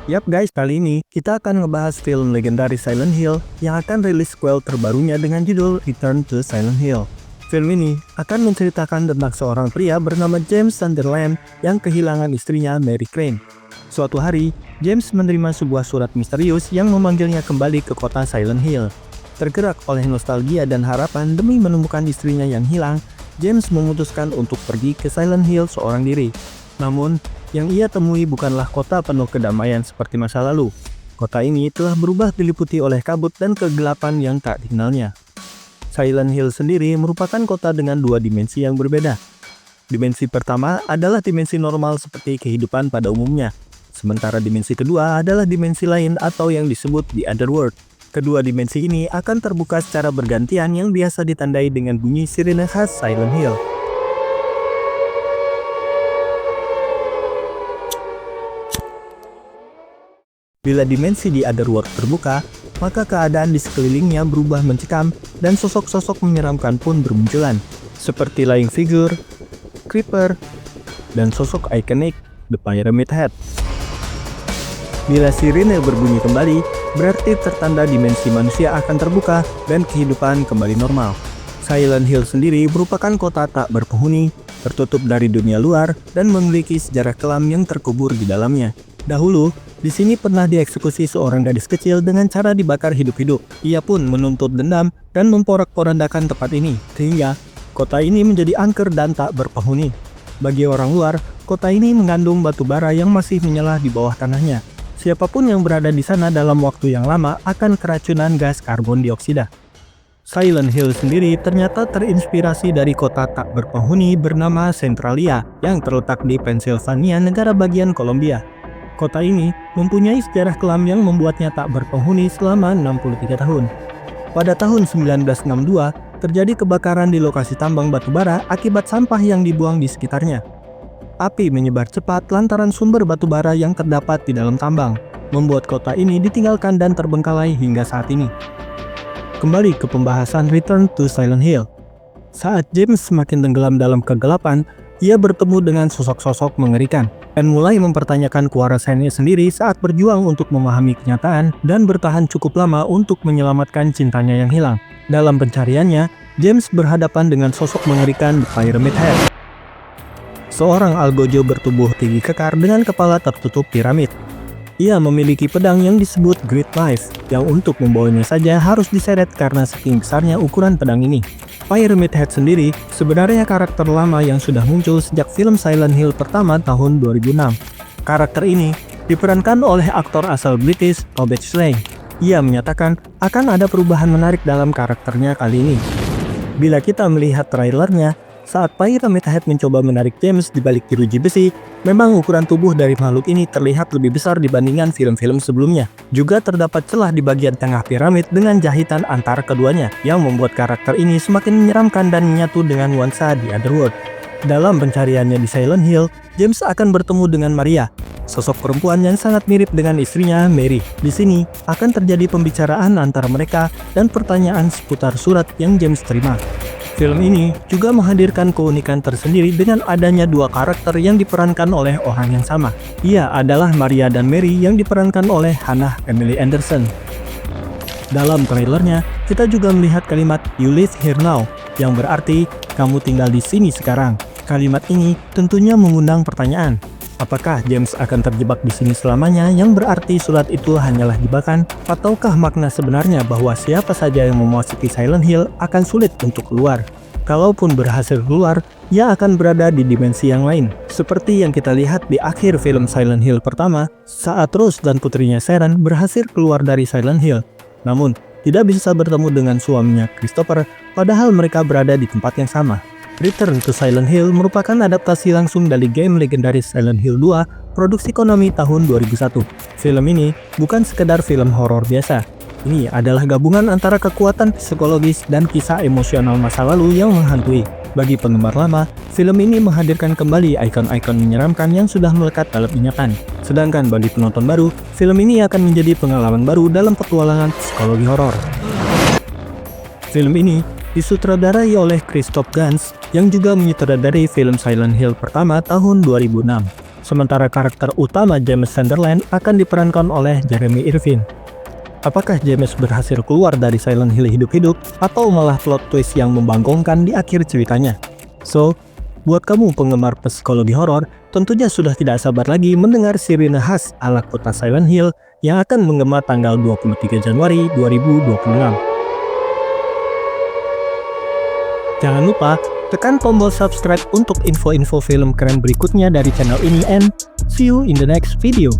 Yap guys, kali ini kita akan ngebahas film legendaris Silent Hill yang akan rilis sequel terbarunya dengan judul Return to Silent Hill. Film ini akan menceritakan tentang seorang pria bernama James Sunderland yang kehilangan istrinya Mary Crane. Suatu hari, James menerima sebuah surat misterius yang memanggilnya kembali ke kota Silent Hill. Tergerak oleh nostalgia dan harapan demi menemukan istrinya yang hilang, James memutuskan untuk pergi ke Silent Hill seorang diri. Namun, yang ia temui bukanlah kota penuh kedamaian seperti masa lalu. Kota ini telah berubah diliputi oleh kabut dan kegelapan yang tak dikenalnya. Silent Hill sendiri merupakan kota dengan dua dimensi yang berbeda. Dimensi pertama adalah dimensi normal seperti kehidupan pada umumnya. Sementara dimensi kedua adalah dimensi lain atau yang disebut The Otherworld. Kedua dimensi ini akan terbuka secara bergantian yang biasa ditandai dengan bunyi sirine khas Silent Hill. Bila dimensi di Otherworld terbuka, maka keadaan di sekelilingnya berubah mencekam dan sosok-sosok menyeramkan pun bermunculan, seperti Lying Figure, Creeper, dan sosok ikonik The Pyramid Head. Bila sirine berbunyi kembali, berarti tertanda dimensi manusia akan terbuka dan kehidupan kembali normal. Silent Hill sendiri merupakan kota tak berpenghuni, tertutup dari dunia luar, dan memiliki sejarah kelam yang terkubur di dalamnya. Dahulu, di sini pernah dieksekusi seorang gadis kecil dengan cara dibakar hidup-hidup. Ia pun menuntut dendam dan memporak-porandakan tempat ini, sehingga kota ini menjadi angker dan tak berpenghuni. Bagi orang luar, kota ini mengandung batu bara yang masih menyala di bawah tanahnya. Siapapun yang berada di sana dalam waktu yang lama akan keracunan gas karbon dioksida. Silent Hill sendiri ternyata terinspirasi dari kota tak berpenghuni bernama Centralia yang terletak di Pennsylvania, negara bagian Kolombia. Kota ini mempunyai sejarah kelam yang membuatnya tak berpenghuni selama 63 tahun. Pada tahun 1962, terjadi kebakaran di lokasi tambang batu bara akibat sampah yang dibuang di sekitarnya. Api menyebar cepat lantaran sumber batu bara yang terdapat di dalam tambang, membuat kota ini ditinggalkan dan terbengkalai hingga saat ini. Kembali ke pembahasan Return to Silent Hill. Saat James semakin tenggelam dalam kegelapan, ia bertemu dengan sosok-sosok mengerikan dan mulai mempertanyakan kewarasannya sendiri saat berjuang untuk memahami kenyataan dan bertahan cukup lama untuk menyelamatkan cintanya yang hilang. Dalam pencariannya, James berhadapan dengan sosok mengerikan The Pyramid Head. Seorang algojo bertubuh tinggi kekar dengan kepala tertutup piramid. Ia memiliki pedang yang disebut Great Knife, yang untuk membawanya saja harus diseret karena saking besarnya ukuran pedang ini. Pyramid Head sendiri sebenarnya karakter lama yang sudah muncul sejak film Silent Hill pertama tahun 2006. Karakter ini diperankan oleh aktor asal British Robert Slane. Ia menyatakan akan ada perubahan menarik dalam karakternya kali ini. Bila kita melihat trailernya, saat Pyramid Head mencoba menarik James di balik jeruji besi, memang ukuran tubuh dari makhluk ini terlihat lebih besar dibandingkan film-film sebelumnya. Juga terdapat celah di bagian tengah piramid dengan jahitan antara keduanya, yang membuat karakter ini semakin menyeramkan dan menyatu dengan nuansa The Otherworld. Dalam pencariannya di Silent Hill, James akan bertemu dengan Maria, sosok perempuan yang sangat mirip dengan istrinya Mary. Di sini akan terjadi pembicaraan antara mereka dan pertanyaan seputar surat yang James terima. Film ini juga menghadirkan keunikan tersendiri dengan adanya dua karakter yang diperankan oleh orang yang sama. Ia adalah Maria dan Mary yang diperankan oleh Hannah Emily Anderson. Dalam trailernya, kita juga melihat kalimat "You live here now" yang berarti kamu tinggal di sini sekarang. Kalimat ini tentunya mengundang pertanyaan. Apakah James akan terjebak di sini selamanya yang berarti surat itu hanyalah jebakan? Ataukah makna sebenarnya bahwa siapa saja yang memasuki Silent Hill akan sulit untuk keluar? Kalaupun berhasil keluar, ia akan berada di dimensi yang lain. Seperti yang kita lihat di akhir film Silent Hill pertama, saat Rose dan putrinya Sharon berhasil keluar dari Silent Hill. Namun, tidak bisa bertemu dengan suaminya Christopher, padahal mereka berada di tempat yang sama. Return to Silent Hill merupakan adaptasi langsung dari game legendaris Silent Hill 2 produksi Konami tahun 2001. Film ini bukan sekedar film horor biasa. Ini adalah gabungan antara kekuatan psikologis dan kisah emosional masa lalu yang menghantui. Bagi penggemar lama, film ini menghadirkan kembali ikon-ikon menyeramkan yang sudah melekat dalam ingatan. Sedangkan bagi penonton baru, film ini akan menjadi pengalaman baru dalam petualangan psikologi horor. Film ini disutradarai oleh Christoph Gans yang juga menyutradarai film Silent Hill pertama tahun 2006. Sementara karakter utama James Sunderland akan diperankan oleh Jeremy Irvine. Apakah James berhasil keluar dari Silent Hill hidup-hidup atau malah plot twist yang membangkongkan di akhir ceritanya? So, buat kamu penggemar psikologi horor, tentunya sudah tidak sabar lagi mendengar sirine khas ala kota Silent Hill yang akan menggema tanggal 23 Januari 2026. Jangan lupa tekan tombol subscribe untuk info-info film keren berikutnya dari channel ini, and see you in the next video.